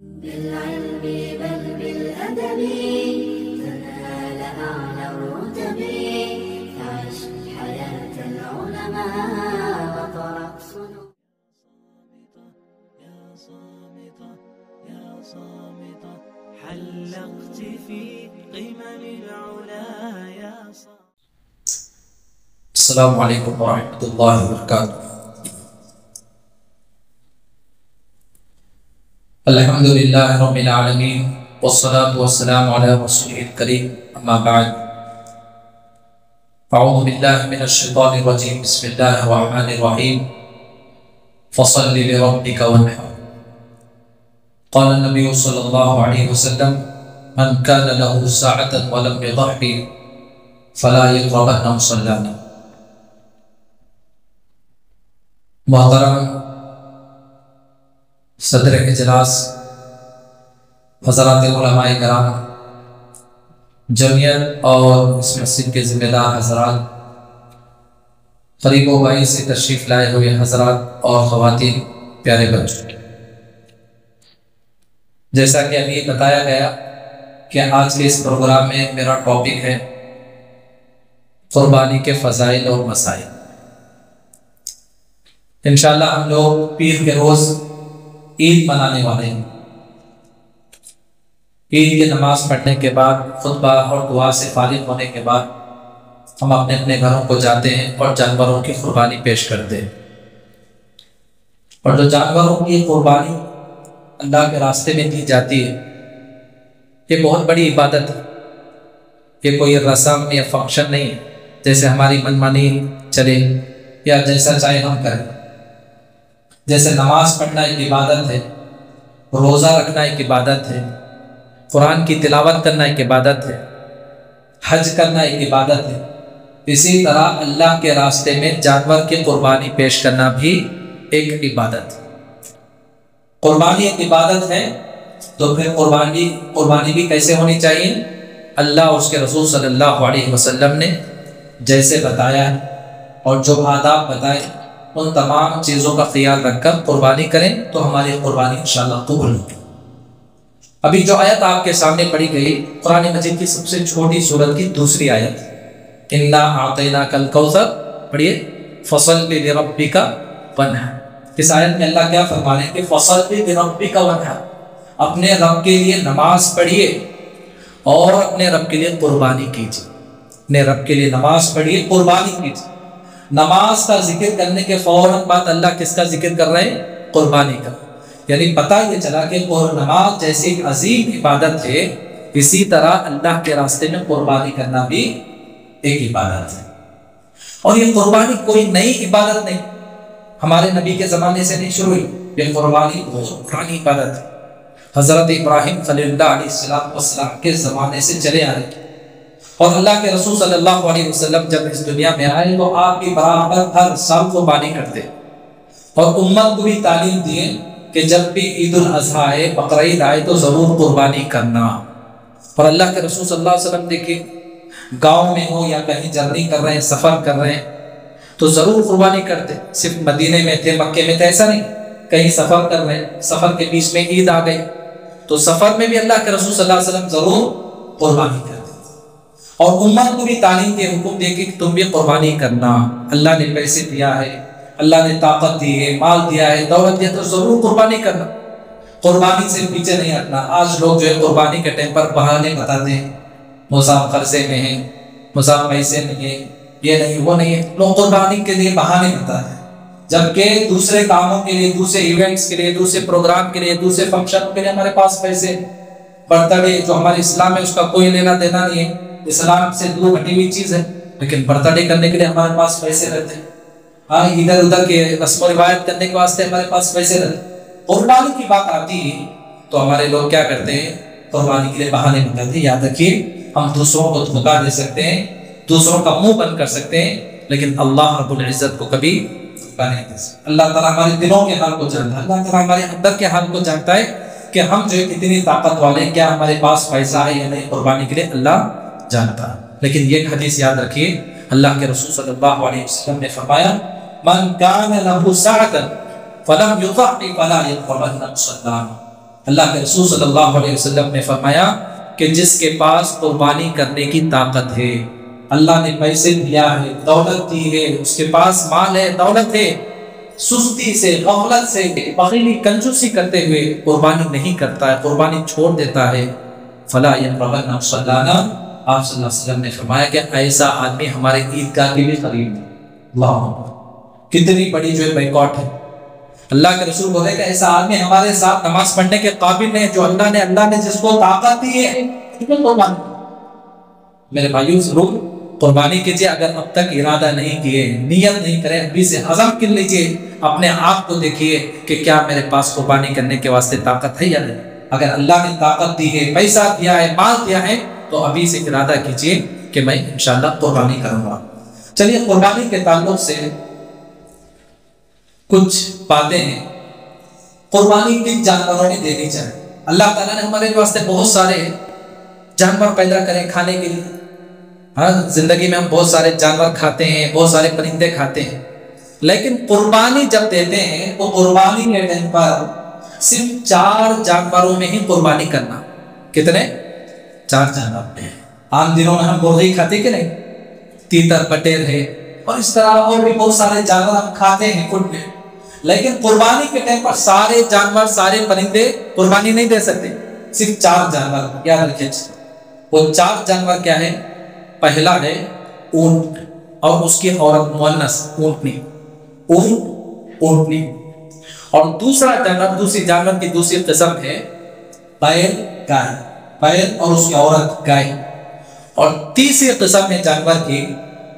بالعلم بل بالأدب تنال أعلى الرتب فعش حياة العلماء وطرق صنوع. يا صامتة يا صامتة حلقت في قمم العلا يا صامتة. السلام علیکم ورحمۃ اللہ وبرکاتہ۔ الحمد للہ رب العالمین والصلاة والسلام علی رسولہ الکریم، اما بعد اعوذ باللہ من الشیطان الرجیم، بسم اللہ الرحمن الرحیم، فصل لربک وانحر۔ قال النبی صلی اللہ علیہ وسلم من کان له ساعة ولم يضحی فلا يقربن مصلانا۔ محترم صدر اجلاس، حضرات علماء کرام، جمعیت اور اس مسجد کے ذمہ دار حضرات، قریب و بعید سے تشریف لائے ہوئے حضرات اور خواتین، پیارے بچوں، جیسا کہ ابھی بتایا گیا کہ آج کے اس پروگرام میں میرا ٹاپک ہے قربانی کے فضائل اور مسائل۔ انشاءاللہ ہم لوگ پیر کے روز عید منانے والے ہیں۔ عید کی نماز پڑھنے کے بعد، خطبہ اور دعا سے فارغ ہونے کے بعد ہم اپنے اپنے گھروں کو جاتے ہیں اور جانوروں کی قربانی پیش کرتے ہیں۔ اور جو جانوروں کی قربانی اللہ کے راستے میں دی جاتی ہے، یہ بہت بڑی عبادت ہے۔ یہ کوئی رسم یا فنکشن نہیں ہے جیسے ہماری منمانی چلے یا جیسا چاہے ہم کریں۔ جیسے نماز پڑھنا ایک عبادت ہے، روزہ رکھنا ایک عبادت ہے، قرآن کی تلاوت کرنا ایک عبادت ہے، حج کرنا ایک عبادت ہے، اسی طرح اللہ کے راستے میں جانور کی قربانی پیش کرنا بھی ایک عبادت ہے۔ قربانی ایک عبادت ہے تو پھر قربانی بھی کیسے ہونی چاہیے؟ اللہ اور اس کے رسول صلی اللہ علیہ وسلم نے جیسے بتایا ہے اور جو آداب بتائے، ان تمام چیزوں کا خیال رکھ کر قربانی کریں تو ہماری قربانی انشاءاللہ قبول ہوگی۔ ابھی جو آیت آپ کے سامنے پڑھی گئی، قرآن مجید کی سب سے چھوٹی سورت کی دوسری آیت، اِنَّا أَعْطَيْنَاكَ الْكَوْثَرَ، پڑھیے، فَصَلِّ لِرَبِّكَ وَانْحَرْ۔ اس آیت میں اللہ کیا فرما رہے ہیں کہ فَصَلِّ لِرَبِّكَ وَانْحَرْ، اپنے رب کے لیے نماز پڑھیے اور اپنے رب کے لیے قربانی کیجیے۔ اپنے رب کے لیے نماز پڑھیے، قربانی کیجیے۔ نماز کا ذکر کرنے کے فوراً بعد اللہ کس کا ذکر کر رہے ہیں؟ قربانی کا۔ یعنی پتہ یہ چلا کہ نماز جیسی ایک عظیم عبادت ہے، اسی طرح اللہ کے راستے میں قربانی کرنا بھی ایک عبادت ہے۔ اور یہ قربانی کوئی نئی عبادت نہیں، ہمارے نبی کے زمانے سے نہیں شروع ہوئی، یہ قربانی بہت پرانی عبادت ہے۔ حضرت ابراہیم خلیل اللہ علیہ السلام کے زمانے سے چلے آ رہے ہیں، اور اللہ کے رسول صلی اللہ علیہ وسلم جب اس دنیا میں آئے تو آپ بھی برابر ہر سال قربانی کرتے، اور امت کو بھی تعلیم دیے کہ جب بھی عید الاضحیٰ آئے، بقرعید آئے تو ضرور قربانی کرنا۔ اور اللہ کے رسول صلی اللہ علیہ وسلم دیکھیں، گاؤں میں ہو یا کہیں جرنی کر رہے ہیں، سفر کر رہے ہیں تو ضرور قربانی کرتے۔ صرف مدینے میں تھے، مکے میں تھے ایسا نہیں، کہیں سفر کر رہے ہیں، سفر کے بیچ میں عید آ گئی تو سفر میں بھی اللہ کے رسول صلی اللہ علیہ وسلم ضرور قربانی کرتے، اور امت کو بھی تعلیم کے حکم دے کہ تم بھی قربانی کرنا۔ اللہ نے پیسے دیا ہے، اللہ نے طاقت دی ہے، مال دیا ہے، دولت دیا، تو ضرور قربانی کرنا، قربانی سے پیچھے نہیں ہٹنا۔ آج لوگ جو ہے قربانی کے ٹائم پر بہانے بتاتے ہیں، مزاح قرضے میں ہیں، مزاح پیسے نہیں ہے، یہ نہیں وہ نہیں ہے، لوگ قربانی کے لیے بہانے بتاتے ہیں، جبکہ دوسرے کاموں کے لیے، دوسرے ایونٹس کے لیے، دوسرے پروگرام کے لیے، دوسرے فنکشنوں کے لیے ہمارے پاس پیسے۔ برتھ ڈے جو ہمارے اسلام میں اس کا کوئی لینا دینا نہیں ہے، اسلام سے دور ہٹی ہوئی چیز ہے، لیکن برتھ ڈے کرنے کے لیے ہمارے پاس پیسے رہتے ہیں، ہاں ادھر ادھر کے رسم و روایت کرنے کے واسطے ہمارے پاس پیسے رہتے ہیں۔ قربانی کی بات آتی ہے تو ہمارے لوگ کیا کرتے ہیں؟ قربانی کے لیے بہانے بتاتے ہیں۔ یاد رکھیے، ہم دوسروں کو دھوکہ دے سکتے ہیں، دوسروں کا منہ بند کر سکتے ہیں، لیکن اللہ رب العزت کو کبھی دھوکہ نہیں دے سکتے۔ اللہ تعالیٰ ہمارے دلوں کے حال کو جانتا ہے، اللہ تعالیٰ ہمارے اندر کے حال کو جانتا ہے کہ ہم جو کتنی طاقت والے، کیا ہمارے پاس پیسہ ہے یا نہیں قربانی کے لیے، اللہ جانتا ہے۔ لیکن یہ حدیث یاد رکھیے، اللہ کے رسول صلی اللہ علیہ وسلم نے فرمایا، من کان لہ سعۃ فلم یطع فلا یقربن مصلانا، اللہ کے رسول صلی اللہ علیہ وسلم نے فرمایا کہ جس کے پاس قربانی کرنے کی طاقت ہے، اللہ نے پیسے دیا ہے، دولت دی ہے، اس کے پاس مال ہے، دولت ہے، سستی سے، غفلت سے، بخیلی کنجوسی کرتے ہوئے قربانی نہیں کرتا ہے، قربانی چھوڑ دیتا ہے، فلا یقربن مصلانا، آپ صلی اللہ علیہ وسلم نے فرمایا کہ ایسا آدمی ہمارے عیدگاہ کے بھی قریب ہے۔ اللہ اکبر، کتنی بڑی جو ہے بیکاٹ ہے۔ اللہ کے رسول بولے کہ ایسا آدمی ہمارے ساتھ نماز پڑھنے کے قابل نہیں، جو اللہ نے جس کو طاقت دی ہے قربانی۔ میرے بھائیوں، ضرور قربانی کیجیے، اگر اب تک ارادہ نہیں کیے، نیت نہیں کرے، ابھی سے عزم کر لیجیے، اپنے آپ کو دیکھیے کہ کیا میرے پاس قربانی کرنے کے واسطے طاقت ہے یا نہیں۔ اگر اللہ نے طاقت دی ہے، پیسہ دیا ہے، مال دیا ہے، تو ابھی سے ارادہ کیجیے کہ میں انشاءاللہ قربانی کروں گا۔ چلیے، قربانی کے تعلق سے کچھ باتیں ہیں۔ قربانی کن جانوروں نے دینی چاہیے؟ اللہ تعالیٰ نے ہمارے واسطے بہت سارے جانور پیدا کرے کھانے کے لیے۔ ہاں، زندگی میں ہم بہت سارے جانور کھاتے ہیں، بہت سارے پرندے کھاتے ہیں، لیکن قربانی جب دیتے ہیں تو قربانی کے ٹائم پر صرف 4 جانوروں میں ہی قربانی کرنا۔ کتنے؟ 4 جانور۔ عام دنوں میں ہم مرغی کھاتے کہ نہیں، تیتر، بٹیر ہے، اور اس طرح اور بھی بہت سارے جانور ہم کھاتے ہیں کٹ میں، لیکن قربانی کے ٹائم پر سارے جانور، سارے پرندے قربانی نہیں دے سکتے، صرف 4 جانور یاد رکھیں۔ وہ 4 جانور کیا ہے؟ پہلا ہے اونٹ اور اس کی عورت مؤنث اونٹنی، اونٹنی، اور دوسری جانور کی دوسری قسم ہے بیل، گائے، بیل اور اس کی عورت گائے، اور تیسری قسم ہے جانور کی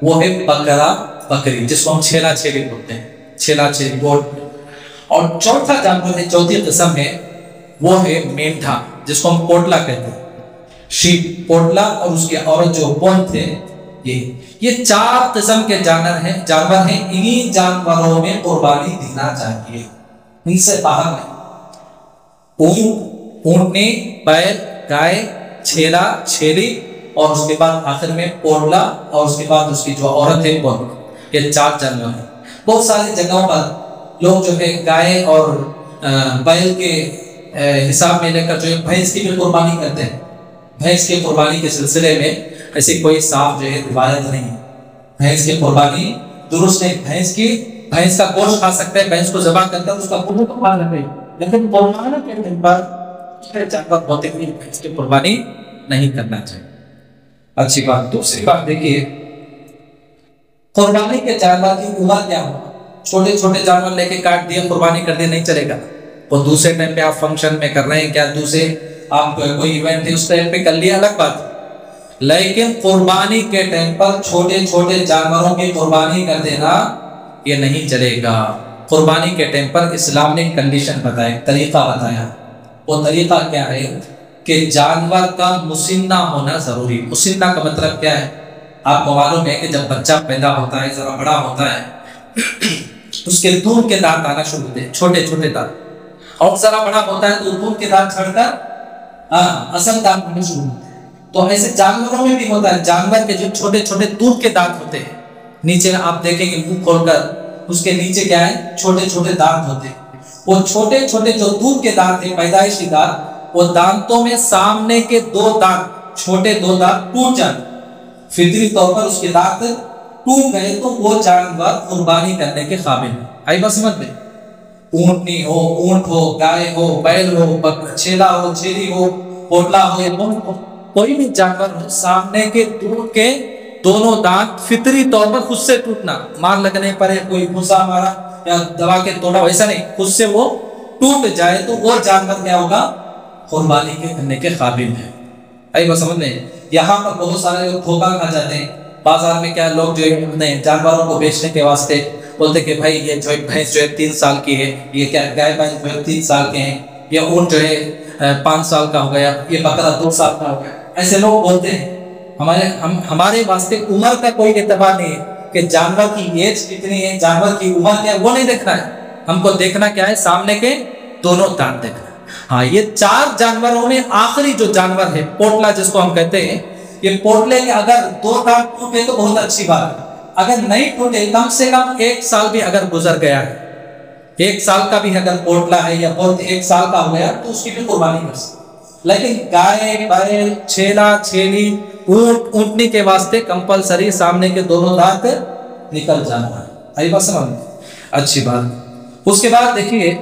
وہ ہے بکرا، بکری، جس کو ہم چھیلا چھیلی بولتے ہیں، چھیلا چھیلی گوٹ۔ اور چوتھا جانور ہے، چوتھی قسم ہے، وہ ہے مینڈھا، جس کو ہم پوٹلا کہتے ہیں، شیپ، پوٹلا اور اس کی عورت جو پونت ہے۔ یہ 4 قسم کے جانور ہیں، انہی جانوروں میں قربانی دینا چاہیے، ان سے باہر نہیں۔ اونٹنی، بیل، گائے، چھیلا، چھیلی، اور اس کے بعد آخر میں پوٹلا، اور اس کے بعد اس کی جو عورت ہے پونت۔ یہ 4 جانور ہیں۔ بہت ساری جگہوں پر لوگ جو ہے گائے اور بیل کے حساب میں لے کر جو ہے بھینس کی بھی قربانی کرتے ہیں۔ بھینس کی قربانی کے سلسلے میں ایسی کوئی صاف جو ہے روایت نہیں ہے۔ بھینس کی قربانی درست نہیں، بھینس کا گوشت کھا سکتے ہیں، بھینس کو ذبح کرتے ہیں، اس کا گوشت تو کھا سکتے ہیں، لیکن قربانی کے دن پر جانور ہوتے ہوئے بھینس کی قربانی نہیں کرنا چاہیے۔ اچھی بات۔ دوسری بات دیکھیے، قربانی کے جانور کی عمر کیا ہو؟ چھوٹے چھوٹے جانور لے کے کاٹ دیے، قربانی کر دیے، نہیں چلے گا۔ وہ دوسرے ٹائم پہ آپ فنکشن میں کر رہے ہیں، کیا دوسرے آپ کوئی ایونٹ ہے اس ٹائم پہ کر لیا، الگ بات، لیکن قربانی کے ٹائم پر چھوٹے چھوٹے جانوروں کی قربانی کر دینا یہ نہیں چلے گا۔ قربانی کے ٹائم پر اسلام نے کنڈیشن بتایا، طریقہ بتایا۔ وہ طریقہ کیا ہے کہ جانور کا مسنہ ہونا ضروری۔ مسنہ کا مطلب کیا ہے؟ آپ کو معلوم ہے کہ جب بچہ پیدا ہوتا ہے، ذرا بڑا ہوتا ہے، اس کے دودھ کے دانت آنا شروع ہوتے ہیں، چھوٹے چھوٹے دانت، اور ذرا بڑا ہوتا ہے تو دودھ کے دانت چھڑ کر اصل دانت ہونے شروع ہوتے ہیں۔ تو ایسے جانوروں میں بھی ہوتا ہے، جانور کے جو چھوٹے چھوٹے دودھ کے دانت ہوتے ہیں، نیچے آپ دیکھیں گے منہ کھول کر اس کے نیچے کیا ہے؟ چھوٹے چھوٹے دانت ہوتے ہیں۔ وہ چھوٹے چھوٹے جو دودھ کے دانت ہیں، پیدائشی دانت، وہ دانتوں میں سامنے کے 2 دانت، چھوٹے 2 دانت ٹوٹ جاتے، فطری طور پر اس کے دانت ٹوٹ گئے تو وہ جانور قربانی کرنے کے قابل ہے۔ آئی بات سمجھ میں؟ اونٹنی ہو، اونٹ ہو، گائے ہو، بیل ہو، چھیلا ہو، چھیلی ہو، پوٹلا ہو، یا کوئی بھی جانور ہو، سامنے کے دودھ کے دونوں دانت فطری طور پر خود سے ٹوٹنا، مار لگنے پر کوئی گھسا مارا یا دبا کے توڑا، ویسا نہیں، خود سے وہ ٹوٹ جائے تو وہ جانور کیا ہوگا؟ قربانی کے کرنے کے قابل ہے۔ آئی بات سمجھ میں؟ یہاں پر بہت سارے لوگ دھوکا کھا جاتے ہیں۔ بازار میں کیا لوگ جو ہے اپنے جانوروں کو بیچنے کے واسطے بولتے کہ بھائی یہ جو بھینس جو ہے 3 سال کی ہے، یہ کیا گائے بھینس جو ہے 3 سال کے ہیں، یہ اونٹ جو ہے 5 سال کا ہو گیا، یہ بکرا 2 سال کا ہو گیا، ایسے لوگ بولتے ہیں۔ ہمارے واسطے عمر کا کوئی اعتبار نہیں ہے کہ جانور کی ایج کتنی ہے، جانور کی عمر کیا ہے، وہ نہیں دیکھنا ہے۔ ہم کو دیکھنا کیا ہے؟ سامنے کے دونوں دانت دیکھنا۔ ہاں، یہ 4 جانوروں میں آخری جو جانور ہے پوٹلا جس کو ہم کہتے ہیں، یہ پوٹلے کے اگر 2 دانت ٹوٹے تو بہت اچھی بات ہے، اگر نہیں ٹوٹے، کم سے کم 1 سال بھی اگر گزر گیا ہے 1 سال کا بھی اگر پوٹلا ہے یا بہت 1 سال کا ہو گیا تو اس کی بھی قربانی کر سکتے. لیکن گائے بیل چھیلا چھیلی اونٹ اونٹنی کے واسطے کمپلسری سامنے کے دونوں دانت نکل جانا ہے. آئی بات سمجھ؟ اچھی بات. اس کے بعد دیکھیے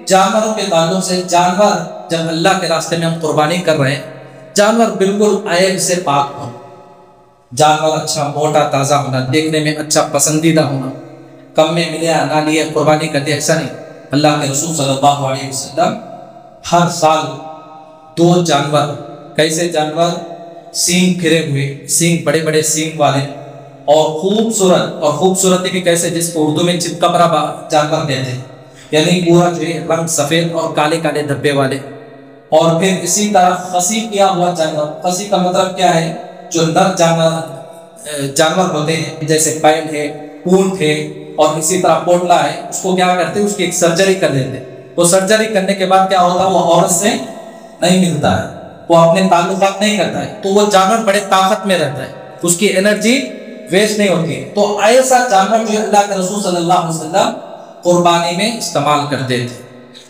جانوروں کے تعلق سے، جانور جب اللہ کے راستے میں ہم قربانی کر رہے ہیں، جانور بالکل عیب سے پاک ہو. جانور اچھا موٹا تازہ ہونا، دیکھنے میں اچھا پسندیدہ ہونا، کم میں ملے یا نہ لیے قربانی کر دیا، ایسا نہیں. اللہ کے رسول صلی اللہ علیہ وسلم ہر سال 2 جانور، کیسے جانور؟ سینگ پھرے ہوئے، سینگ بڑے بڑے سینگ والے اور خوبصورت، اور خوبصورتی بھی کیسے، جس کو اردو میں چپکبرا جانور کہتے ہیں، یعنی پورا جو ہے رنگ سفید اور کالے کالے دھبے والے. اور پھر اسی طرح خصی کیا ہوا جانور. خصی کا مطلب کیا ہے؟ جو نر جانور ہوتے ہیں، جیسے بیل ہے، اونٹ ہے، اور اسی طرح پوٹلا ہے، اس کو کیا کرتے ہیں؟ اس کی ایک سرجری کر دیتے. وہ سرجری کرنے کے بعد کیا ہوتا ہے؟ وہ عورت سے نہیں ملتا ہے، وہ اپنے تعلقات نہیں کرتا ہے، تو وہ جانور بڑے طاقت میں رہتا ہے، اس کی انرجی ویسٹ نہیں ہوتی ہے. تو ایسا جانور جو اللہ کے رسول صلی اللہ علیہ وسلم قربانی میں استعمال کرتے تھے.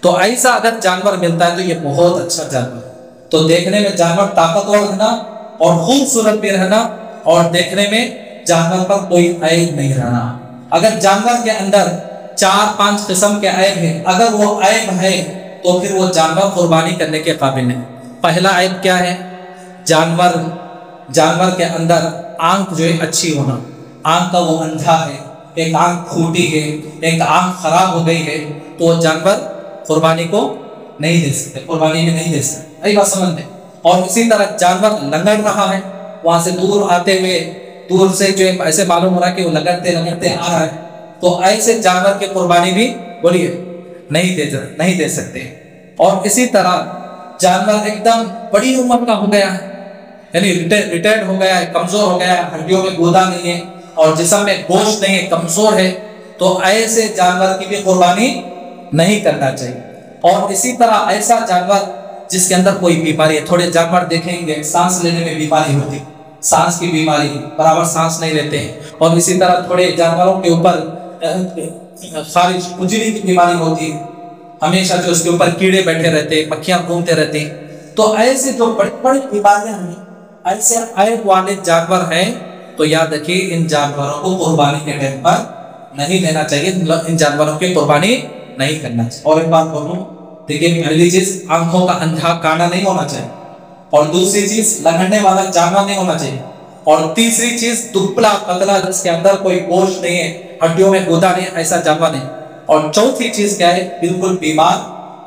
تو ایسا اگر جانور ملتا ہے تو یہ بہت اچھا جانور. تو دیکھنے میں جانور طاقتور رہنا اور خوبصورت بھی رہنا، اور دیکھنے میں جانور پر کوئی عیب نہیں رہنا. اگر جانور کے اندر 4-5 قسم کے عیب ہیں، اگر وہ عیب ہے تو پھر وہ جانور قربانی کرنے کے قابل نہیں. پہلا عیب کیا ہے؟ جانور کے اندر آنکھ جو ہے اچھی ہونا. آنکھ کا وہ اندھا ہے، ایک آنکھ پھوٹی ہے، ایک آنکھ خراب ہو گئی ہے، تو وہ جانور قربانی کو نہیں دے سکتے، قربانی میں نہیں دے سکتے. یہی بات سمجھ میں. اور اسی طرح جانور لنگڑ رہا ہے، وہاں سے دور آتے ہوئے، دور سے جو ایسے معلوم ہو رہا ہے کہ وہ لگڑتے آ رہا ہے، تو ایسے جانور کی قربانی بھی بولیے نہیں دے سکتے. اور اسی طرح جانور ایک دم بڑی عمر کا ہو گیا ہے، یعنی ریٹائرڈ ہو گیا ہے، کمزور ہو گیا ہے، ہڈیوں میں گودا نہیں ہے اور جسم میں گوشت نہیں ہے، کمزور ہے، تو ایسے جانور کی بھی قربانی نہیں کرنا چاہیے. اور اسی طرح ایسا جانور جس کے اندر کوئی بیماری ہے. تھوڑے جانور دیکھیں گے سانس لینے میں بیماری ہوتی، سانس کی بیماری، برابر سانس نہیں لیتے ہیں. اور اسی طرح تھوڑے جانوروں کے اوپر خارج کجلی کی بیماری ہوتی ہے، ہمیشہ جو اس کے اوپر کیڑے بیٹھے رہتے، مکھیاں گھومتے رہتے ہیں. تو ایسے جو بڑی بڑی بیماریاں ہیں، ایسے عیب والے جانور ہیں، تو یاد رکھیے ان جانوروں کو قربانی کے ٹائم پر نہیں لینا چاہیے، ان جانوروں کی قربانی نہیں کرنا چاہیے. اور ایک بات بولوں، دیکھیے پہلی چیز آنکھوں کا اندھا کانا نہیں ہونا چاہیے، اور دوسری چیز لگڑنے والا جانور نہیں ہونا چاہیے، اور تیسری چیز دبلا پتلا جس کے اندر کوئی گوشت نہیں ہے، ہڈیوں میں گودا نہیں، ایسا جانور نہیں. اور چوتھی چیز کیا ہے؟ بالکل بیمار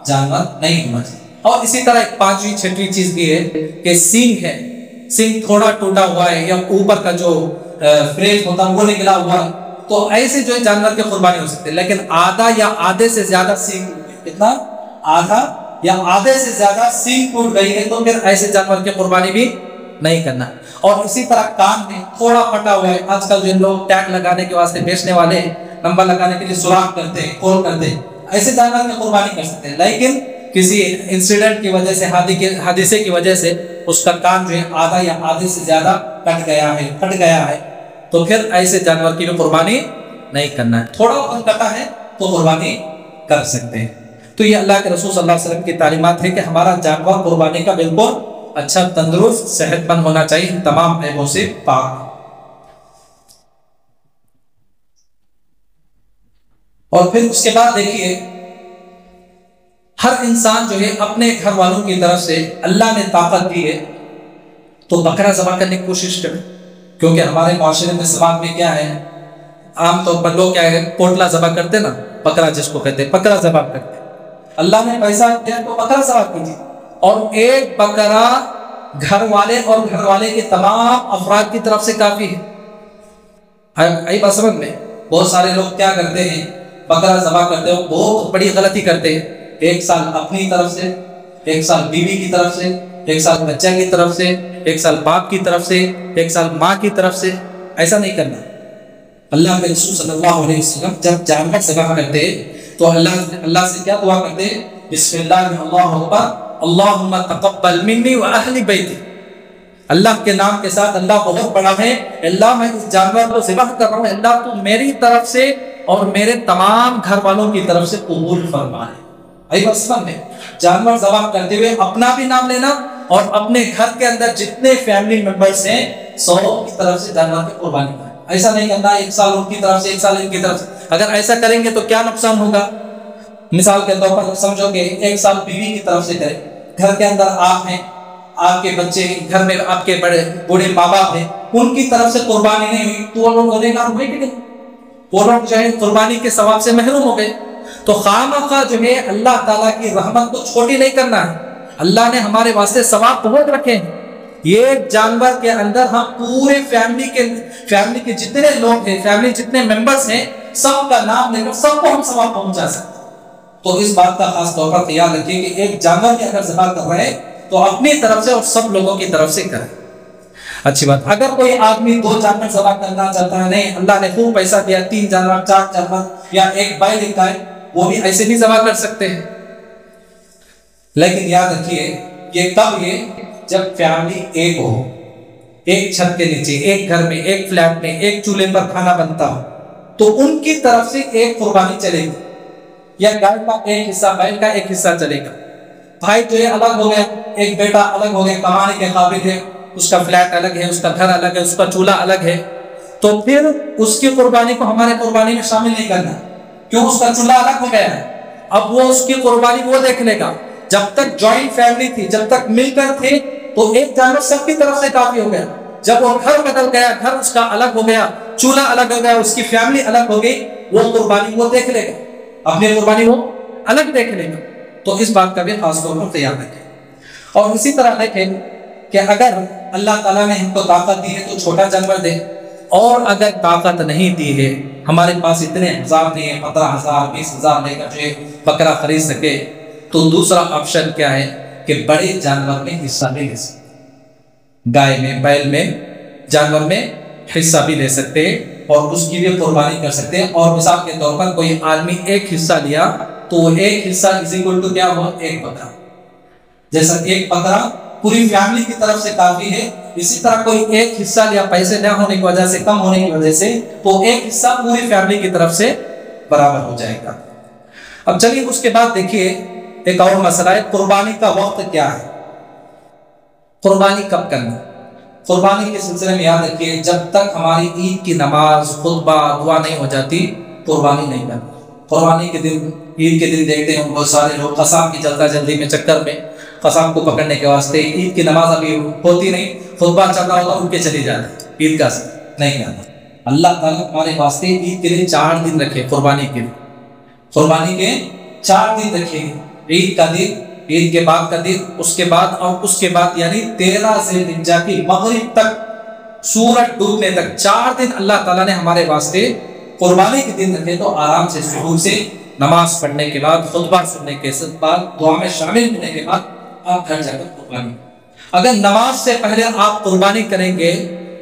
جانور نہیں ہونا چاہیے. اور اسی طرح ایک 5ویں 6ویں چیز بھی ہے کہ سینگ ہے، سینگ تھوڑا ٹوٹا ہوا ہے یا اوپر کا جو فریج ہوتا ہے وہ نکلا ہوا ہے، تو ایسے جو جانور کی قربانی ہو سکتی ہے. لیکن آدھا یا آدھے سے زیادہ سینگ، کتنا؟ آدھا یا آدھے سے زیادہ سینگ ٹوٹ گئی ہے، تو پھر ایسے جانور کی قربانی بھی نہیں کرنا. اور اسی طرح کان میں تھوڑا پھٹا ہوا ہے، آج کل جو لوگ ٹیگ لگانے کے واسطے بیچنے والے نمبر لگانے کے لیے سوراخ کرتے ہیں، کھول کرتے ہیں، ایسے جانور کی قربانی کر سکتے ہیں. لیکن کسی انسیڈنٹ کی وجہ سے، حادثے کی وجہ سے اس کا کان جو ہے آدھا یا آدھے سے زیادہ کٹ گیا ہے، پھٹ گیا ہے، تو پھر ایسے جانور کی بھی قربانی نہیں کرنا ہے. تھوڑا بہت کٹا ہے تو قربانی کر سکتے ہیں. تو یہ اللہ کے رسول صلی اللہ علیہ وسلم کی تعلیمات ہے کہ ہمارا جانور قربانی کا بالکل اچھا، تندرست، صحت مند ہونا چاہیے، تمام عیبوں سے پاک. اور پھر اس کے بعد دیکھیے ہر انسان جو ہے اپنے گھر والوں کی طرف سے اللہ نے طاقت دی ہے تو بکرا ذبح کرنے کی کوشش کرے. کیونکہ ہمارے معاشرے میں سماج میں کیا ہے، عام طور پر لوگ کیا ہے، پوٹلا ذبح کرتے نا، بکرا جس کو کہتے ہیں، بکرا ذبح کرتے. اللہ نے پیسہ دیا تو بکرا ذبح کیجیے. اور ایک بکرا گھر والے اور گھر والے کے تمام افراد کی طرف سے کافی ہے. آئی بات سمجھ میں؟ بہت سارے لوگ کیا کرتے ہیں، بکرا ذبح کرتے ہو، بہت بڑی غلطی کرتے ہیں. ایک سال اپنی طرف سے، ایک سال بیوی کی طرف سے، ایک سال بچہ کی طرف سے، ایک سال باپ کی طرف سے، ایک سال ماں کی طرف سے. ایسا نہیں کرنا. اللہ کے رسول صلی اللہ علیہ وسلم جب جانور ذبح کرتے تو اللہ سے کیا دعا کرتے؟ بسم اللہ اللہ اکبر اللہم تقبل منی و اہل بیتی. اللہ کے نام کے ساتھ، اللہ بہت بڑا ہے، اللہ میں اس جانور کو ذبح کر رہا ہوں، اللہ تو میری طرف سے اور میرے تمام گھر والوں کی طرف سے قبول فرمائے. میں جانور ذبح کرتے ہوئے اپنا بھی نام لینا اور اپنے گھر کے اندر جتنے فیملی ممبرز ہیں سو کی طرف سے جانور کی قربانی کریں. ایسا نہیں کرنا ایک سال ان کی طرف سے ایک سال ان کی طرف سے. اگر ایسا کریں گے تو کیا نقصان ہوگا؟ مثال کے طور پر سمجھو کہ ایک سال بیوی کی طرف سے کریں, گھر کے اندر آپ ہیں, آپ کے بچے, گھر میں آپ کے بڑے بوڑھے ماں باپ ہیں, ان کی طرف سے قربانی نہیں ہوئی تو وہ لوگ گنہگار ہوئے کہ نہیں؟ وہ لوگ جو ہے قربانی کے ثواب سے محروم ہو گئے. تو خواہ جو ہے اللہ تعالیٰ کی رحمت کو چھوٹی نہیں کرنا ہے. اللہ نے ہمارے واسطے ثواب بہت رکھے ہیں. یہ جانور کے اندر ہم پورے فیملی کے جتنے لوگ ہیں, فیملی جتنے ممبرز ہیں, سب کا نام لے کر سب کو ہم ثواب پہنچا سکتے. تو اس بات کا خاص طور پر خیال رکھیے کہ ایک جانور کی اگر ذبح کر رہے ہیں تو اپنی طرف سے اور سب لوگوں کی طرف سے کریں. اچھی بات. اگر کوئی آدمی 2 جانور ذبح کرنا چاہتا ہے, نہیں اللہ نے خوب پیسہ دیا 3 جانور 4 جانور یا ایک بیل لکھا ہے, وہ بھی ایسے بھی ذبح کر سکتے ہیں. لیکن یاد رکھیے یہ کب, یہ جب فیملی ایک ہو, ایک چھت کے نیچے, ایک گھر میں, ایک فلیٹ میں, ایک چولہے پر کھانا بنتا ہو, تو ان کی طرف سے ایک قربانی چلے گی, یا گائے کا ایک حصہ, بیل کا ایک حصہ چلے گا. بھائی جو ہے الگ ہو گیا, ایک بیٹا الگ ہو گیا, کمانے کے قابل ہے, اس کا فلیٹ الگ ہے, اس کا گھر الگ ہے, اس کا چولہا الگ ہے, تو پھر اس کی قربانی کو ہمارے قربانی میں شامل نہیں کرنا, کیوں؟ اس کا چولہا الگ ہو گیا ہے. اب وہ اس کی قربانی وہ دیکھ لے گا. جب تک جوائنٹ فیملی تھی, جب تک مل کر تھے, تو ایک جانور سب کی طرف سے کافی ہو گیا. جب وہ گھر بدل گیا, گھر اس کا الگ ہو گیا, چولہا الگ ہو گیا, اس کی فیملی الگ ہو گئی, وہ قربانی وہ دیکھ لے گا, اپنی قربانی وہ الگ دیکھ لے گا. تو اس بات کا بھی خاص طور پر خیال رکھیں. اور اسی طرح دیکھیں کہ اگر اللہ تعالیٰ نے ہم کو طاقت دی ہے تو چھوٹا جانور دے, اور اگر طاقت نہیں دی ہے, ہمارے پاس اتنے ہزار نہیں ہے, 15,000 20,000 لے کر جو بکرا خرید سکے, تو دوسرا آپشن کیا ہے کہ بڑے جانور میں حصہ بھی لے سکتے, گائے میں, بیل میں, جانور میں حصہ بھی لے سکتے اور اس کی بھی قربانی کر سکتے ہیں. اور مثال کے طور پر کوئی آدمی ایک حصہ لیا تو وہ ایک حصہ از اکول ٹو کیا ہوا, ایک بکرا. جیسا ایک بکرا پوری فیملی کی طرف سے کافی ہے, اسی طرح کوئی ایک حصہ لیا پیسے نہ ہونے کی وجہ سے, کم ہونے کی وجہ سے, تو ایک حصہ پوری فیملی کی طرف سے برابر ہو جائے گا. اب چلیے اس کے بعد دیکھیے ایک اور مسئلہ ہے, قربانی کا وقت کیا ہے, قربانی کب کرنا. قربانی کے سلسلے میں یاد رکھیے جب تک ہماری عید کی نماز, خطبہ, دعا نہیں ہو جاتی قربانی نہیں کرنا. قربانی کے دن, عید کے دن دیکھتے ہیں بہت سارے لوگ قسم کی جلدی میں چکر میں قسم کو پکڑنے کے واسطے, عید کی نماز ابھی ہوتی نہیں, خطبہ چل رہا ہوتا, اٹھ کے چلی جاتے, عید کا نہیں کرنا. اللہ تعالیٰ ہمارے واسطے عید کے دن 4 دن رکھے, قربانی کے, قربانی کے 4 دن رکھے, عید کا دن, عید کے بعد کا دن, اس کے بعد, اور اس کے بعد یعنی 13 ذی الحجہ کی مغرب تک, سورج ڈوبنے تک 4 دن اللہ تعالیٰ نے ہمارے واسطے قربانی کے دن رکھے. تو آرام سے سحور سے نماز پڑھنے کے بعد, خطبہ سننے کے بعد, دعا میں شامل ہونے کے بعد آپ گھر جا کر قربانی. اگر نماز سے پہلے آپ قربانی کریں گے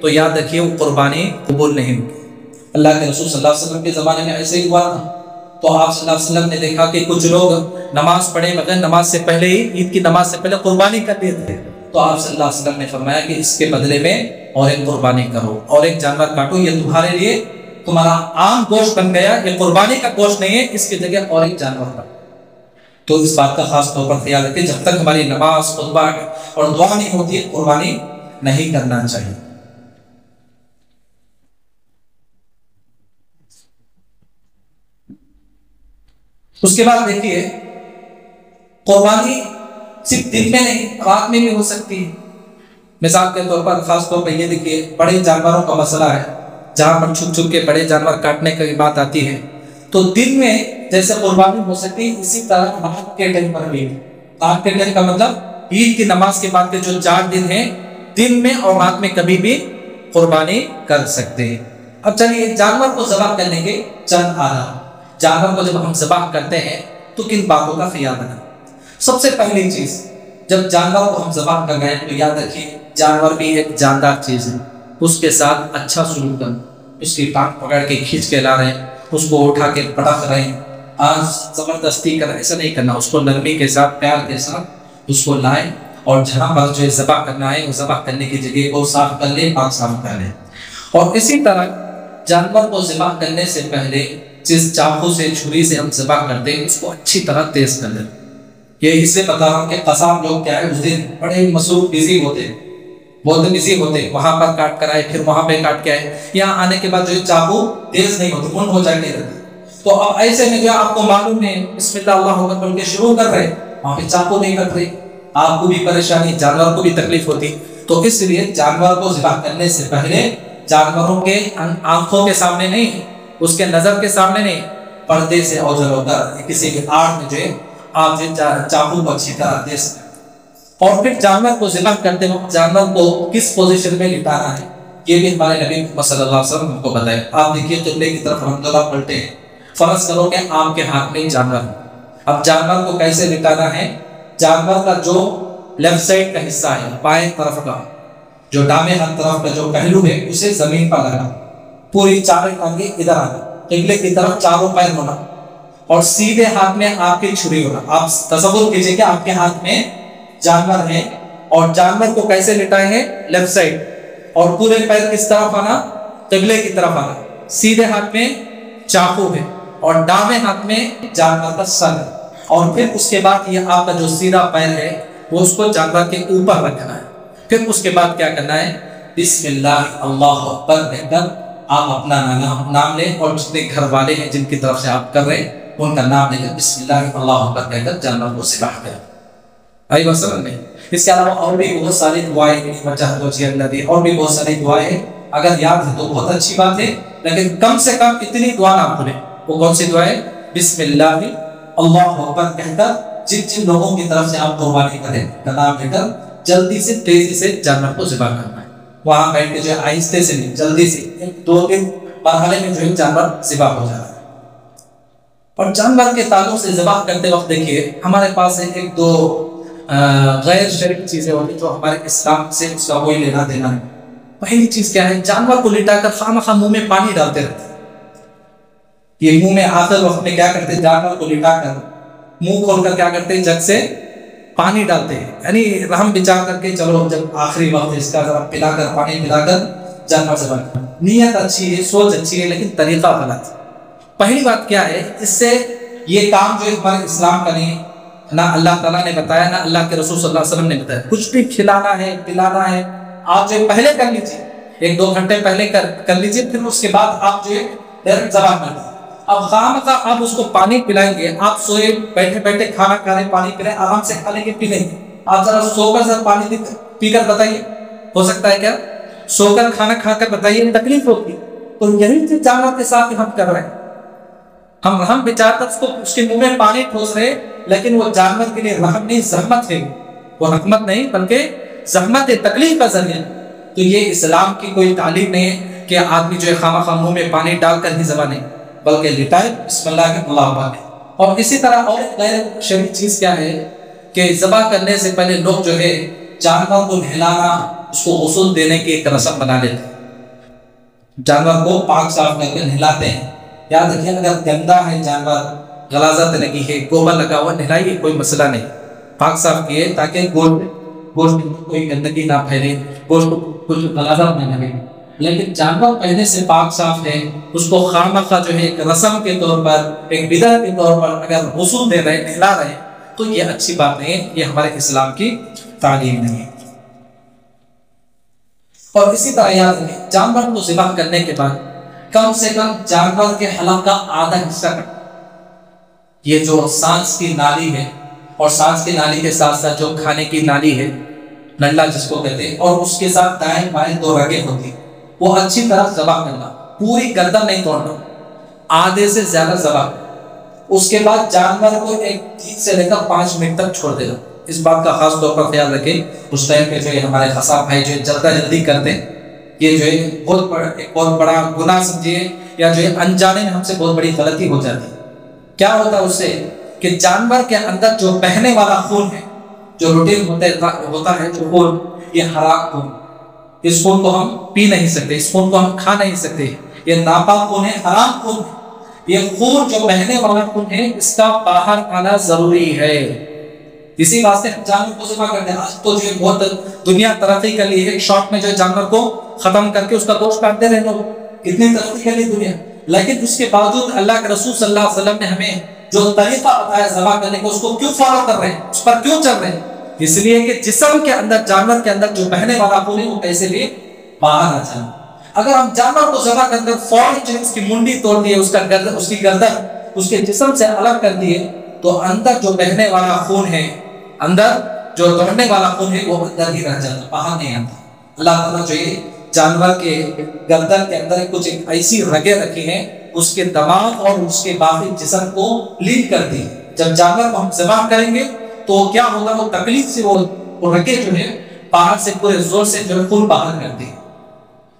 تو یاد رکھیے وہ قربانی قبول نہیں ہوگی. اللہ کے رسول صلی اللہ علیہ وسلم کے زمانے میں ایسے ہی ہوا تھا. تو آپ صلی اللہ علیہ وسلم نے دیکھا کہ کچھ لوگ نماز پڑھے بغیر نماز سے پہلے ہی, عید کی نماز سے پہلے قربانی کر دیتے تھے. تو آپ صلی اللہ علیہ وسلم نے فرمایا کہ اس کے بدلے میں اور ایک قربانی کرو, اور ایک جانور کاٹو, یہ تمہارے لیے تمہارا عام گوشت بن گیا, یہ قربانی کا گوشت نہیں ہے, اس کی جگہ اور ایک جانور کاٹو. تو اس بات کا خاص طور پر خیال رکھیں جب تک ہماری نماز, خطبہ اور دعا نہیں ہوتی ہے قربانی نہیں کرنا چاہیے. اس کے بعد دیکھیے قربانی صرف دن میں نہیں, رات میں بھی ہو سکتی ہے. مثال کے طور پر خاص طور پر یہ دیکھیے بڑے جانوروں کا مسئلہ ہے, جہاں پر چھپ چھپ کے بڑے جانور کاٹنے کی بات آتی ہے, تو دن میں جیسے قربانی ہو سکتی ہے, اسی طرح رات کے ٹائم پر بھی. رات کے ٹائم کا مطلب عید کی نماز کے بعد کے جو 4 دن ہیں, دن میں اور رات میں کبھی بھی قربانی کر سکتے ہیں. اب چلیے جانور کو ذبح کرنے کے چند آداب. جانور کو جب ہم ذبح کرتے ہیں تو کن باتوں کا خیال رکھنا. سب سے پہلی چیز, جب جانور کو ہم ذبح کر رہے ہیں تو یاد رکھیے جانور بھی ایک جاندار چیز ہے, اس کے ساتھ اچھا سلوک کرنا. اس کی ٹانگ پکڑ کے کھینچ کے لا رہے ہیں, اس کو اٹھا کے پٹک رہے ہیں, آج زبردستی کر ایسا نہیں کرنا. اس کو نرمی کے ساتھ, پیار کے ساتھ اس کو لائیں, اور جہاں پر جو ذبح کرنا ہے وہ ذبح کرنے کی جگہ کو صاف کر لیں, پاک صاف کر لیں. اور اسی طرح جانور کو ذبح کرنے سے پہلے جس چاقو سے چھری سے ہم ذبح کرتے ہیں اس کو اچھی طرح تیز کر لیں. یہ اس لیے بتا رہا ہوں کہ قصاب لوگ کیا ہے اس دن بڑے مصروف بزی ہوتے ہیں, بہت بزی ہوتے ہیں, وہاں پر کاٹ کر آئے پھر وہاں پہ کاٹ کے آئے, یہاں آنے کے بعد جو چاقو تیز نہیں ہوتے, ان ہو جا کے رہتے. تو اب ایسے میں جو آپ کو معلوم ہے بسم اللہ اللہ اکبر بول کے شروع کر رہے, وہاں پہ چاقو نہیں رکھ رہے, آپ کو بھی پریشانی, جانور کو بھی تکلیف ہوتی. تو اس لیے جانور کو ذبح کرنے سے پہلے جانوروں کے آنکھوں کے سامنے نہیں, اس کے نظر کے سامنے نہیں, پردے سے اوجھل ہو کر کسی کے آڑ میں جو ہے آپ چاقو کو اچھی طرح دے سکتے. اور پھر جانور کو ذبح کرتے وقت جانور کو کس پوزیشن میں لٹانا ہے یہ بھی ہمارے نبی محمد صلی اللہ علیہ وسلم کو بتائے. آپ دیکھیے قبلے کی طرف الحمدللہ پلٹے ہیں, فرض کرو کہ آپ کے ہاتھ میں جانور ہے. اب جانور کو کیسے لٹانا ہے, جانور کا جو لیفٹ سائڈ کا حصہ ہے بائیں طرف کا, جو دامے ہاتھ طرف کا جو پہلو ہے اسے زمین پر لگانا, پوری چاروں ٹانگیں ادھر آنا, قبلے کی طرف چاروں پیر ہونا, اور سیدھے ہاتھ میں آپ کی چھری ہونا. آپ تصور کیجئے کہ آپ کے ہاتھ میں جانور ہے اور جانور کو کیسے لٹائے ہیں, لیفٹ سائڈ, اور پورے پیر کس طرف آنا, قبلے کی طرف آنا, سیدھے ہاتھ میں چاقو ہے اور دامے ہاتھ میں جانور کا سر ہے, اور پھر اس کے بعد یہ آپ کا جو سیدھا پیر ہے وہ اس کو جانور کے اوپر رکھنا ہے. پھر اس کے بعد کیا کرنا ہے, بسم اللہ اللہ اکبر کہہ کر آپ اپنا نام لیں, اور جتنے گھر والے ہیں جن کی طرف سے آپ کر رہے ہیں ان کا نام لے کر بسم اللہ اللہ اکبر کہہ کر جانور کو ذبح کریں. آئی بات سمجھ میں؟ اس کے علاوہ اور بھی بہت ساری دعائیں, اور بھی بہت ساری دعائیں ہیں, اگر یاد ہے تو بہت اچھی بات ہے, لیکن کم سے کم اتنی دعا نہ بھولیں. وہ کون سی دعائیں, بسم اللہ اللہ اکبر کہہ کر جن لوگوں کی طرف سے آپ قربانی کریں کا نام لے کر جلدی سے تیزی سے جانور کو ذبح کرنا ہے. وہاں بیٹھ کے جو ہے آہستہ سے نہیں, جلدی سے 1-2 مرحلے میں جو ہے جانور ذبح ہو جاتا ہے. اور جانور کے تعلق سے ذبح کرتے وقت دیکھیے ہمارے پاس 1-2 غیر شرعی چیزیں ہوتی جو ہمارے اسلام سے اس کا کوئی لینا دینا نہیں. پہلی چیز کیا ہے, جانور کو لٹا کر خواہ منہ میں پانی ڈالتے رہتے. یہ منہ میں آخر وقت میں کیا کرتے, جانور کو لٹا کر منہ کھول کر کیا کرتے, جگ سے پانی ڈالتے ہیں, یعنی رحم بچار کر کے چلو جب آخری وقت اس کا ذرا پلا کر پانی پلا کر جانور سے بن. نیت اچھی ہے, سوچ اچھی ہے, لیکن طریقہ غلط. پہلی بات کیا ہے, اس سے یہ کام جو ہمارے اسلام کا نہیں, نہ اللہ تعالیٰ نے بتایا, نہ اللہ کے رسول صلی اللہ علیہ وسلم نے بتایا. کچھ بھی کھلانا ہے پلانا ہے آپ جو پہلے کر لیجیے, 1-2 گھنٹے پہلے کر لیجیے, پھر اس کے بعد آپ جو ہے ذبح کر لیجیے. اب خامخواہ آپ اس کو پانی پلائیں گے, آپ سوئے بیٹھے بیٹھے کھانا کھا رہے پانی پی رہے, آرام سے کھا لیں گے پی لیں گے. آپ ذرا سو کر ذرا پانی پی کر بتائیے, ہو سکتا ہے کیا سو کر کھانا کھا کر بتائیے تکلیف ہوتی. تو یہی جانور کے ساتھ ہم کر رہے ہیں, ہم بیچار تک اس کے منہ میں پانی ٹھوس رہے, لیکن وہ جانور کے لیے رحم نہیں زحمت ہے, وہ رحمت نہیں بلکہ زحمت ہے, تکلیف کا ذریعہ. تو یہ اسلام کی کوئی تعلیم نہیں ہے کہ آدمی جو ہے خواہ منہ میں پانی ڈال کر ہی ذبح نہیں, بلکہ لٹائے بسم اللہ کے اللہ اکبر. اور اسی طرح اور غیر شرعی چیز کیا ہے کہ ذبح کرنے سے پہلے لوگ جو ہے جانور کو نہلانا, اس کو غسل دینے کی ایک رسم بنا لیتے ہیں, جانور کو پاک صاف کر کے نہلاتے ہیں. یاد رکھیے اگر گندا ہے جانور, غلاظت لگی ہے, گوبر لگا ہوا, نہلائیے, کوئی مسئلہ نہیں, پاک صاف کیے تاکہ گوشت میں کوئی گندگی نہ پھیلے, گوشت کچھ غلاظت نہ لگے. لیکن جانور پہلے سے پاک صاف ہے, اس کو خامخواہ جو ہے ایک رسم کے طور پر, ایک بدعت کے طور پر اگر غسل دے رہے, نہلا رہے, تو یہ اچھی بات نہیں ہے, یہ ہمارے اسلام کی تعلیم نہیں ہے. اور اسی طرح یاد رکھیں جانور کو ذبح کرنے کے بعد کم سے کم جانور کے حلق کا آدھا حصہ کٹ. یہ جو سانس کی نالی ہے, اور سانس کی نالی کے ساتھ ساتھ جو کھانے کی نالی ہے, نلا جس کو کہتے ہیں, اور اس کے ساتھ دائیں بائیں 2 رگیں ہوتی, وہ اچھی طرح ذبح کرنا, پوری گردن نہیں توڑنا, آدھے سے زیادہ ذبح. اس کے بعد جانور کو 3 سے لے کر 5 منٹ تک چھوڑ دینا. اس بات کا خاص طور پر خیال رکھیں, اس ٹائم پہ جو ہے ہمارے قصاب بھائی جو جلدی کرتے ہیں, یہ جو ہے بہت بڑا گناہ سمجھیے, یا جو ہے انجانے میں ہم سے بہت بڑی غلطی ہو جاتی ہے. کیا ہوتا ہے اس سے کہ جانور کے اندر جو بہنے والا خون ہے, جو روٹین ہوتا ہے جو خون, یہ حرام خون, اس خون کو ہم پی نہیں سکتے, اس خون کو ہم کھا نہیں سکتے, یہ ناپاک خون ہے, حرام خون ہے. یہ خون جو بہنے والا خون ہے, اس کا باہر آنا ضروری ہے. اسی واسطے ہم جانور کو ذبح کرتے ہیں. آج تو جو بہت دنیا ترقی کر لی ہے, ایک شارٹ میں جو جانور کو ختم کر کے اس کا گوشت کاٹتے رہے لوگ, کتنی ترقی کر لی دنیا. لیکن اس کے باوجود اللہ کے رسول صلی اللہ علیہ وسلم نے ہمیں جو طریقہ بتایا ذبح کرنے کو، اس کو کیوں فالو کر رہے ہیں، اس پر کیوں چل رہے ہیں؟ اس لیے کہ جسم کے اندر، جانور کے اندر جو بہنے والا خون ہے وہ کیسے بھی باہر آ جائے۔ اگر ہم جانور کو ذبح کر کر فوراً اس کی منڈی توڑ دیے، اس کی گردن اس کے جسم سے الگ کر دیے، تو اندر جو بہنے والا خون ہے، اندر جو دوڑنے والا خون ہے، وہ اندر ہی رہ جاتا، باہر نہیں آتا۔ اللہ تعالیٰ جو یہ جانور کے گردن کے اندر کچھ ایسی رگیں رکھی ہیں، اس کے دماغ اور اس کے باقی جسم کو لنک کر دی۔ جب جانور کو ہم ذبح کریں گے تو کیا ہوگا، وہ تکلیف سے وہ رگیں جو ہے باہر سے پورے زور سے جو ہے خون باہر کر دی۔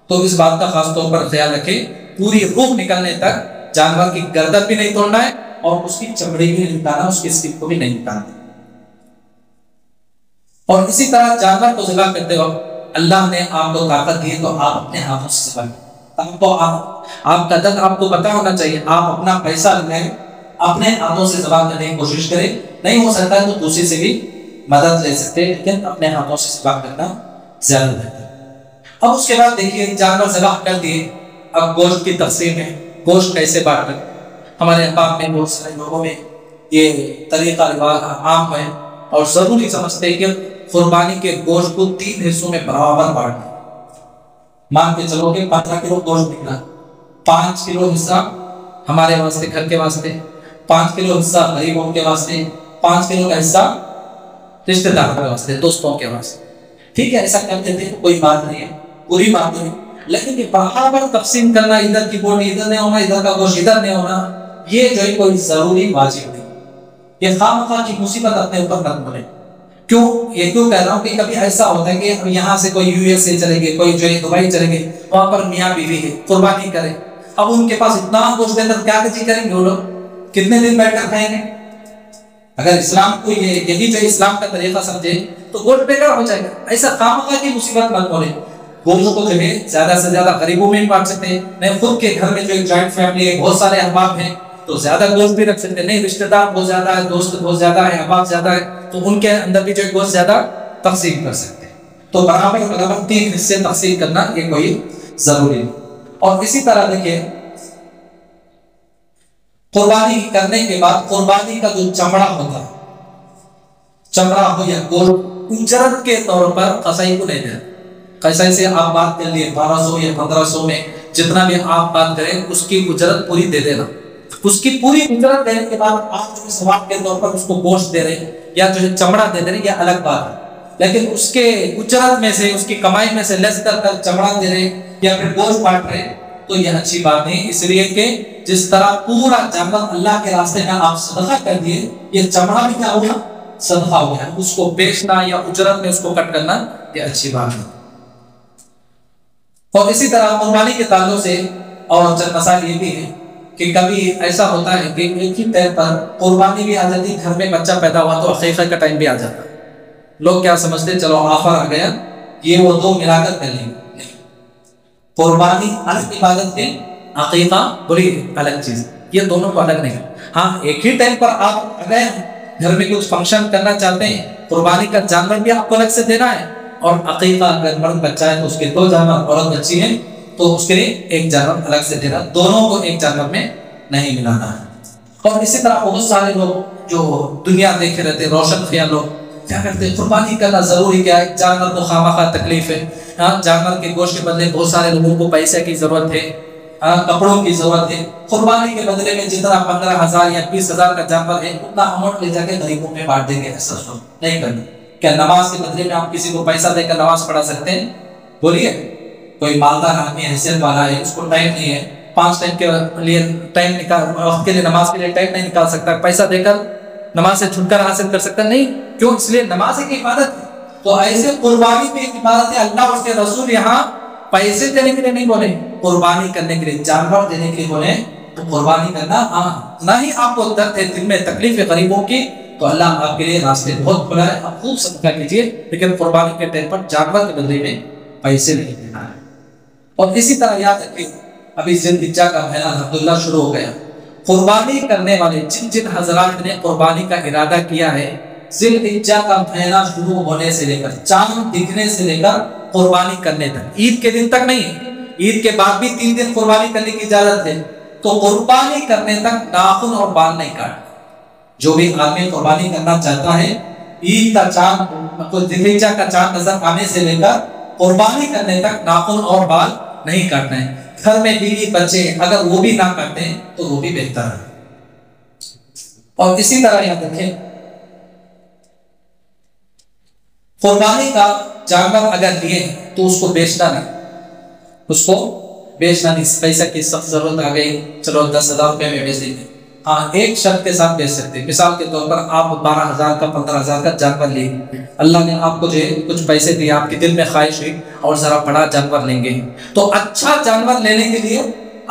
تو اس بات کا خاص طور پر خیال رکھیں، پوری روح نکلنے تک جانور کی گردن بھی نہیں توڑنا ہے اور اس کی چمڑی بھی نہیں نکالنا، اس کی اسکن کو بھی نہیں نکالنا۔ اور اسی طرح جانور کو ذبح کرتے وقت اللہ نے آپ کو طاقت دی تو آپ اپنے ہاتھوں سے ذبح کریں۔ آپ کا درد آپ کو پتا ہونا چاہیے، آپ اپنا پیسہ لگائیں، اپنے ہاتھوں سے ذبح کرنے کی کوشش کریں، نہیں ہو سکتا ہے تو دوسری سے بھی مدد لے سکتے ہیں، لیکن اپنے ہاتھوں سے ذبح کرنا زیادہ بہتر ہے۔ اب اس کے بعد دیکھیے جانور ذبح کر دیے، اب گوشت کی تقسیم ہے، گوشت کیسے بانٹنا۔ ہمارے احباب میں بہت سارے لوگوں میں یہ طریقہ رواج عام ہے اور ضروری سمجھتے ہیں کہ قربانی کے گوشت کو 3 حصوں میں برابر بانٹنا۔ مان کے چلو کہ 15 کلو گوشت نکلا، 5 کلو حصہ ہمارے واسطے، گھر کے واسطے، 5 کلو حصہ غریبوں کے واسطے، 5 کلو کا حصہ رشتہ داروں کے واسطے، دوستوں کے واسطے۔ ٹھیک ہے، ایسا کر دیتے ہیں، کوئی بات نہیں ہے، پوری بات نہیں، لیکن یہ برابر تقسیم کرنا، ادھر کی بوٹی ادھر نہیں ہونا، ادھر کا گوشت ادھر نہیں ہونا، یہ جو ہے کوئی ضروری واجب نہیں۔ یہ خواہ کی مصیبت اپنے اوپر نہ بولے۔ یہ کیوں کہہ رہا ہوں کہ کبھی ایسا ہوتا ہے کہ یہاں سے کوئی USA چلے گئے، کوئی جو ہے دبئی چلے گئے، وہاں پر میاں بیوی ہے، قربانی کرے، اب ان کے پاس اتنا گوشت دے کر کیا کریں گے وہ لوگ؟ کتنے دن بیٹھ کر کھائیں گے؟ اگر اسلام کو یہی جو اسلام کا طریقہ سمجھے تو گوشت بیکار ہو جائے گا۔ ایسا خواہ کی مصیبت مت بولے۔ گوشت کو جو ہے زیادہ سے زیادہ غریبوں میں بھی بانٹ سکتے ہیں، نہیں خود کے گھر میں جو ایک جوائنٹ فیملی ہے، بہت سارے احباب ہیں تو زیادہ گوشت بھی رکھ سکتے ہیں، نہیں رشتہ دار بہت زیادہ ہے، دوست بہت زیادہ ہے، احباب زیادہ ہے، تو ان کے اندر بھی جو ہے گوشت زیادہ تقسیم کر سکتے ہیں۔ تو برابر 3 حصے تقسیم کرنا یہ کوئی ضروری نہیں۔ اور اسی طرح دیکھیے قربانی کرنے کے بعد قربانی کا جو چمڑا ہوتا ہے، چمڑا ہو یا گوشت، اجرت کے طور پر قصائی کو نہیں دینا۔ قصائی سے آپ بات کر لیے 1200 یا 1500 میں جتنا بھی آپ بات کریں اس کی اجرت پوری دے دینا۔ اس کی پوری اجرت دینے کے بعد آپ جو ثواب کے طور پر اس کو گوشت دے رہے ہیں یا جو ہے چمڑا دے رہے ہیں، یہ الگ بات ہے، لیکن اس کے اجرت میں سے، اس کی کمائی میں سے لیس کر کر چمڑا دے رہے ہیں یا پھر گوشت بانٹ رہے ہیں تو یہ اچھی بات نہیں۔ اس لیے کہ جس طرح پورا جانور اللہ کے راستے میں آپ صدقہ کر دیے، یہ چمڑا بھی کیا ہوگا؟ صدقہ ہو گیا۔ اس کو بیچنا یا اجرت میں اس کو کٹ کرنا یہ اچھی بات ہے۔ اور اسی طرح قربانی کے تعلق سے اور چند مسائل یہ بھی ہے کہ کبھی ایسا ہوتا ہے کہ ایک ہی ٹائم پر قربانی بھی آ جاتی، گھر میں بچہ پیدا ہوا تو عقیقہ کا ٹائم بھی آ جاتا۔ لوگ کیا سمجھتے، چلو آفر آ گیا، یہ وہ دو ملا کر کر لیں گے۔ قربانی الگ عبادت ہے، عقیقہ بڑی الگ چیز، یہ دونوں کو الگ نہیں۔ ہاں ایک ہی ٹائم پر آپ گئے گھر میں کچھ فنکشن کرنا چاہتے ہیں، قربانی کا جانور بھی آپ کو الگ سے دینا ہے، اور عقیقہ اگر مرد بچہ ہے تو اس کے 2 جانور، عورت بچی ہے تو اس کے لیے 1 جانور الگ سے دینا، دونوں کو 1 جانور میں نہیں ملانا ہے۔ اور اسی طرح بہت سارے لوگ جو دنیا دیکھے رہتے، روشن خیال لوگ کیا کرتے ہیں، قربانی کرنا ضروری کیا ہے، جانور کو خواہ تکلیف ہے، جانور کے گوشت کے بدلے بہت سارے لوگوں کو پیسے کی ضرورت ہے، کپڑوں کی ضرورت ہے، قربانی کے بدلے میں جتنا 15,000 یا 20,000 کا جانور ہے اتنا اماؤنٹ لے جا کے غریبوں میں بانٹ دیں گے، ایسا نہیں کرنا۔ کیا نماز کے بدلے میں آپ کسی کو پیسہ دے کر نماز پڑھا سکتے ہیں؟ بولیے، کوئی مالدار آدمی حیثیت والا ہے، اس کو ٹائم نہیں ہے، 5 ٹائم کے لیے ٹائم نکال، وقت کے لیے نماز کے لیے ٹائم نہیں نکال سکتا، پیسہ دے کر نماز سے چھٹکارا حاصل کر سکتا نہیں، کیوں؟ اس لیے نماز ایک عبادت ہے۔ تو ایسے قربانی بھی ایک عبادت ہے، اللہ اس کے رسول یہاں پیسے دینے کے لیے نہیں بولے، قربانی کرنے کے لیے، جانور دینے کے لیے بولے، تو قربانی کرنا نہ ہی آپ کو درد ہے، دل میں تکلیف ہے غریبوں کی، تو اللہ آپ کے لیے راستے بہت کھلا ہے، آپ خوب صدقہ کیجیے، لیکن قربانی کے ٹائم پر جانور کے بدلے میں پیسے نہیں دینا ہے۔ اور اسی طرح یاد رکھیں، ابھی ذی الحجہ کا مہینہ الحمدللہ شروع ہو گیا، قربانی کرنے والے جن حضرات نے قربانی کا ارادہ کیا ہے، ذی الحجہ کا مہینہ شروع ہونے سے لے کر چاند دکھنے سے لے کر قربانی کرنے تک، عید کے دن تک نہیں، عید کے بعد بھی 3 دن قربانی کرنے کی اجازت ہے، تو قربانی کرنے تک ناخن اور بال نہیں کاٹنا. جو بھی آدمی قربانی کرنا چاہتا ہے عید کا چاند ذوالحجہ کا چاند نظر آنے سے لے کر قربانی کرنے تک ناخن اور بال نہیں کاٹنا ہے. گھر میں بیوی بچے اگر وہ بھی نہ کاٹیں تو وہ بھی بہتر ہے. اور اسی طرح یاد رکھیں قربانی کا جانور اگر لیے تو اس کو بیچنا نہیں. اس کو بیچنا نہیں. پیسہ کی سخت ضرورت آ گئی, چلو 10,000 روپے میں بیچ دیں گے. ہاں ایک شرط کے ساتھ بیچ سکتے ہیں. مثال کے طور پر آپ 12,000 کا 15,000 کا جانور لیے, اللہ نے آپ کو جو ہے کچھ پیسے دیے, آپ کے دل میں خواہش ہوئی اور ذرا بڑا جانور لیں گے, تو اچھا جانور لینے کے لیے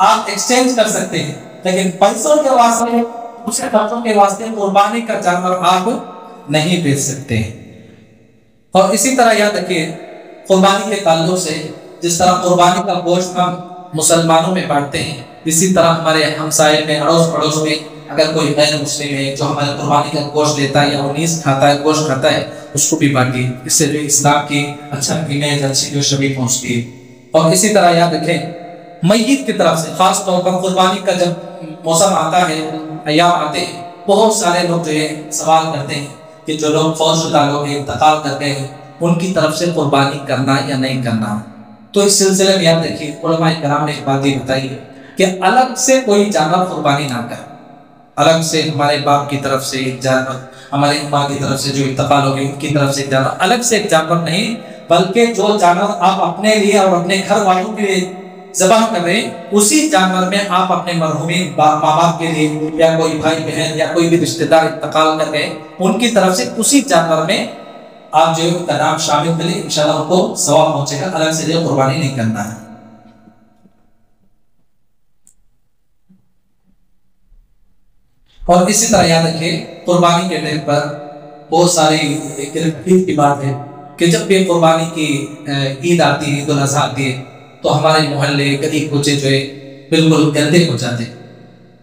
آپ ایکسچینج کر سکتے ہیں. لیکن پیسوں کے واسطے دوسرے خرچوں کے واسطے قربانی کا جانور آپ نہیں بیچ سکتے ہیں. اور اسی طرح یاد رکھیے قربانی کے تعلق سے جس طرح قربانی کا گوشت ہم مسلمانوں میں بانٹتے ہیں, اسی طرح ہمارے ہمسائے میں اڑوس پڑوس میں اگر کوئی غیر مسلم ہے جو ہمارے قربانی کا گوشت لیتا ہے یا وہ نیز کھاتا ہے, گوشت کھاتا ہے, اس کو بھی بانٹیے. اس سے جو اسلام کی اچھا امیج اچھی جو شبیہ پہنچتی ہے. اور اسی طرح یاد رکھیں میت کی طرف سے خاص طور پر قربانی کا جب موسم آتا ہے, ایام آتے ہیں, بہت سارے لوگ جو ہے سوال کرتے ہیں کہ جو لوگ فوت شدہ لوگ انتقال کر گئے ہیں ان کی طرف سے قربانی کرنا یا نہیں کرنا. تو اس سلسلے میں یاد رکھیے علماء کرام نے ایک بات یہ بتائی ہے کہ الگ سے کوئی جانور قربانی نہ کرے. الگ سے ہمارے باپ کی طرف سے ایک جانور, ہمارے ماں کی طرف سے جو انتقال ہو گئی ان کی طرف سے ایک جانور, الگ سے ایک جانور نہیں, بلکہ جو جانور آپ اپنے لیے اور اپنے گھر والوں کے لیے ذبح کر رہے ہیں اسی جانور میں آپ اپنے مرحومین ماں باپ کے لیے یا کوئی بھائی بہن یا کوئی بھی رشتہ دار انتقال کر گئے ان کی طرف سے اسی جانور میں آپ جو ان کا نام شامل کریں, انشاءاللہ ان کو ثواب پہنچے گا. الگ سے جو قربانی نہیں کرنا ہے. اور اسی طرح یاد رکھیے قربانی کے ٹائم پر بہت ساری کی بات ہے کہ جب بھی قربانی کی عید آتی ہے, عید الاضحیٰ آتی ہے, تو ہمارے محلے گلی کوچے جو ہے بالکل گندے ہو جاتے ہیں,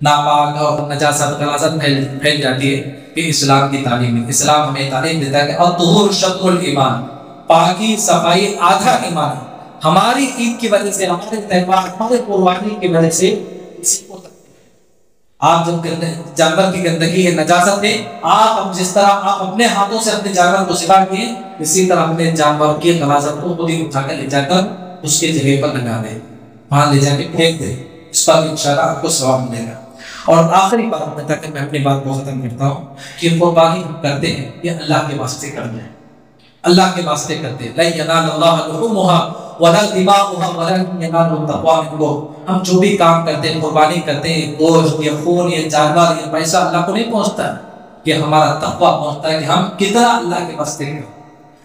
ناپاک اور نجاست غلاظت پھیل جاتی ہے. کہ اسلام کی تعلیم ہے. اسلام ہمیں تعلیم دیتا ہے کہ الطہور شطر الایمان, پاکی صفائی آدھا ایمان ہے. ہماری عید کی وجہ سے, ہمارے تہوار, ہمارے قربانی کی وجہ سے آپ جب جانور کی گندگی ہے, نجاست ہے, آپ جس طرح آپ اپنے ہاتھوں سے اپنے جانور کو ذبح کیے اسی طرح اپنے جانور کی غلاظت کو خود ہی اٹھا کر لے جا کر اس کے جگہ پر لگا دیں, وہاں لے جا کے پھینک دیں. اس پر انشاءاللہ آپ کو ثواب ملے گا. اور آخری بات میں تاکہ میں اپنی بات کو ختم کرتا ہوں کہ قربانی ہم کرتے ہیں یہ اللہ کے واسطے کرتے ہیں, اللہ کے واسطے کرتے ہیں. لَن يَنَالَ اللَّهَ لُحُومُهَا وَلَا دِمَاؤُهَا وَلَكِنْ يَنَالُهُ التَّقْوَىٰ مِنكُمْ. ہم جو بھی کام کرتے ہیں, قربانی کرتے ہیں, گوشت یا خون یا جانور یا پیسہ اللہ کو نہیں پہنچتا, یہ ہمارا تقویٰ پہنچتا ہے کہ ہم کتنا اللہ کے واسطے کریں.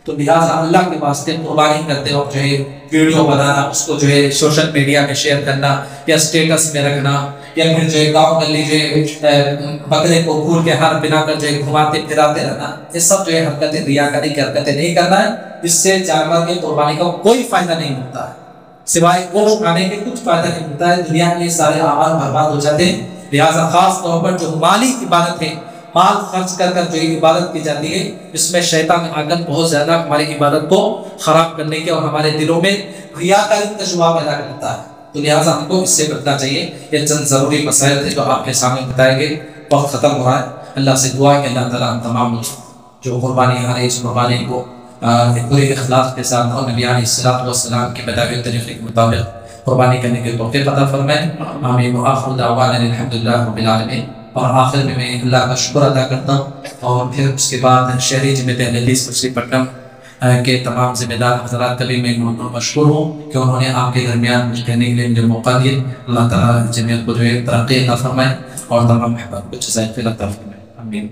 تو لہٰذا اللہ کے واسطے قربانی کرتے وقت جو ہے ویڈیو بنانا, اس کو جو ہے سوشل میڈیا میں شیئر کرنا یا اسٹیٹس میں رکھنا, یا پھر جو ہے گاؤں گلی جو ہے بکرے کو پھول کے ہار بنا کر جو ہے گھماتے پھراتے رہنا, یہ سب جو ہے حرکتیں ریاکاری کی حرکتیں نہیں کرنا ہے. اس سے جانور کی قربانی کا کوئی فائدہ نہیں ہوتا ہے, سوائے گوشت کھانے کے کچھ فائدہ نہیں ہوتا ہے. دنیا کے سارے اعمال برباد ہو جاتے ہیں. لہٰذا خاص طور پر جو مالی عبادت ہے, مال خرچ کر کر جو عبادت کی جاتی ہے, اس میں شیطان آ کر بہت زیادہ ہماری عبادت کو خراب کرنے کے اور ہمارے دلوں میں ریاکاری کا شبہ پیدا کرتا ہے. تو لہٰذا ہم کو اس سے بچنا چاہیے. یہ چند ضروری مسائل تھے جو آپ کے سامنے بتائے گئے. وقت ختم ہو رہا ہے. اللہ سے دعا ہے کہ اللہ تعالیٰ ہم تمام جو قربانی آ رہی ہے اس قربانی کو پورے اخلاص کے ساتھ اور نبی علیہ الصلوۃ والسلام کے بتائے ہوئے طریقے کے مطابق قربانی کرنے کے توفیق عطا فرمائے. آمین. وآخر دعوانا الحمدللہ رب العالمین. اور آخر میں اللہ کا شکر ادا کرتا ہوں, اور پھر اس کے بعد شہری جمعیت اہل حدیث مچھلی پٹنم کے تمام ذمہ دار حضرات کا بھی میں مشکور ہوں کہ انہوں نے آپ کے درمیان کچھ کہنے کے لیے مجھے موقع دیا. اللہ تعالیٰ جمعیت کو جو ہے ترقی عطا فرمائے اور تمام احباب کو جزائے خیر عطا فرمائے. آمین.